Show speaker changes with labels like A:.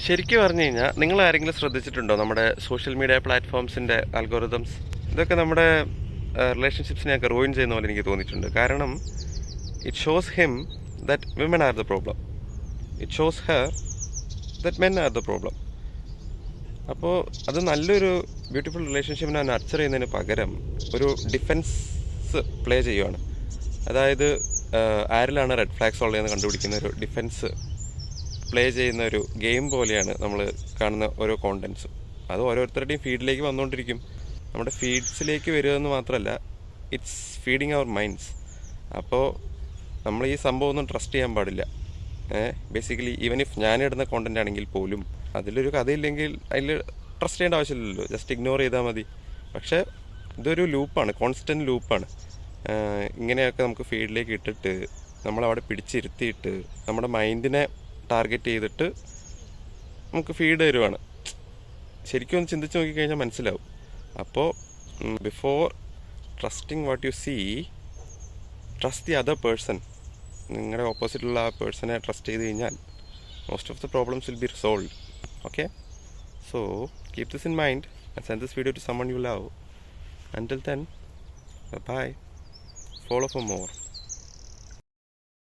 A: ശരിക്കും പറഞ്ഞു കഴിഞ്ഞാൽ നിങ്ങൾ ആരെങ്കിലും ശ്രദ്ധിച്ചിട്ടുണ്ടോ നമ്മുടെ സോഷ്യൽ മീഡിയ പ്ലാറ്റ്ഫോംസിൻ്റെ അൽഗോറിതംസ്? ഇതൊക്കെ നമ്മുടെ റിലേഷൻഷിപ്സിനെയൊക്കെ റൂയിൻ ചെയ്യുന്ന പോലെ എനിക്ക് തോന്നിയിട്ടുണ്ട്. കാരണം it shows him that women are the problem, it shows her that men are the problem. അപ്പോൾ അത് നല്ലൊരു ബ്യൂട്ടിഫുൾ റിലേഷൻഷിപ്പിനെ നർച്ചർ ചെയ്യുന്നതിന് പകരം ഒരു ഡിഫെൻസ് പ്ലേ ചെയ്യുവാണ്. അതായത് ആരിലാണ് റെഡ് ഫ്ലാഗ്സ് ഉള്ളതെന്ന് കണ്ടുപിടിക്കുന്ന ഒരു ഡിഫെൻസ് പ്ലേ ചെയ്യുന്ന ഒരു ഗെയിം പോലെയാണ് നമ്മൾ കാണുന്ന ഓരോ കോണ്ടൻസും. അത് ഓരോരുത്തരുടെയും ഫീഡിലേക്ക് വന്നുകൊണ്ടിരിക്കും. നമ്മുടെ ഫീഡ്സിലേക്ക് വരികയെന്ന് മാത്രമല്ല, ഇറ്റ്സ് ഫീഡിങ് അവർ മൈൻഡ്സ്. അപ്പോൾ നമ്മൾ ഈ സംഭവം ഒന്നും ട്രസ്റ്റ് ചെയ്യാൻ പാടില്ല. ബേസിക്കലി ഈവൻ ഇഫ് ഞാനിടുന്ന കോണ്ടൻ്റ് ആണെങ്കിൽ പോലും അതിലൊരു കഥയില്ലെങ്കിൽ അതിൽ ട്രസ്റ്റ് ചെയ്യേണ്ട ആവശ്യമില്ലല്ലോ, ജസ്റ്റ് ഇഗ്നോർ ചെയ്താൽ മതി. പക്ഷേ ഇതൊരു ലൂപ്പാണ്, കോൺസ്റ്റൻറ്റ് ലൂപ്പാണ്. ഇങ്ങനെയൊക്കെ നമുക്ക് ഫീൽഡിലേക്ക് ഇട്ടിട്ട് നമ്മളവിടെ പിടിച്ചിരുത്തിയിട്ട് നമ്മുടെ മൈൻഡിനെ ടാർഗറ്റ് ചെയ്തിട്ട് നമുക്ക് ഫീഡ് തരുവാണ്. ശരിക്കും ഒന്ന് ചിന്തിച്ച് നോക്കിക്കഴിഞ്ഞാൽ മനസ്സിലാവും. അപ്പോൾ before trusting what you see, trust the other person. നിങ്ങളുടെ ഓപ്പോസിറ്റുള്ള ആ പേഴ്സണെ ട്രസ്റ്റ് ചെയ്ത് കഴിഞ്ഞാൽ most of the problems will be resolved. Okay, so keep this in mind and send this video to someone you love. Until then, bye bye. Follow for more.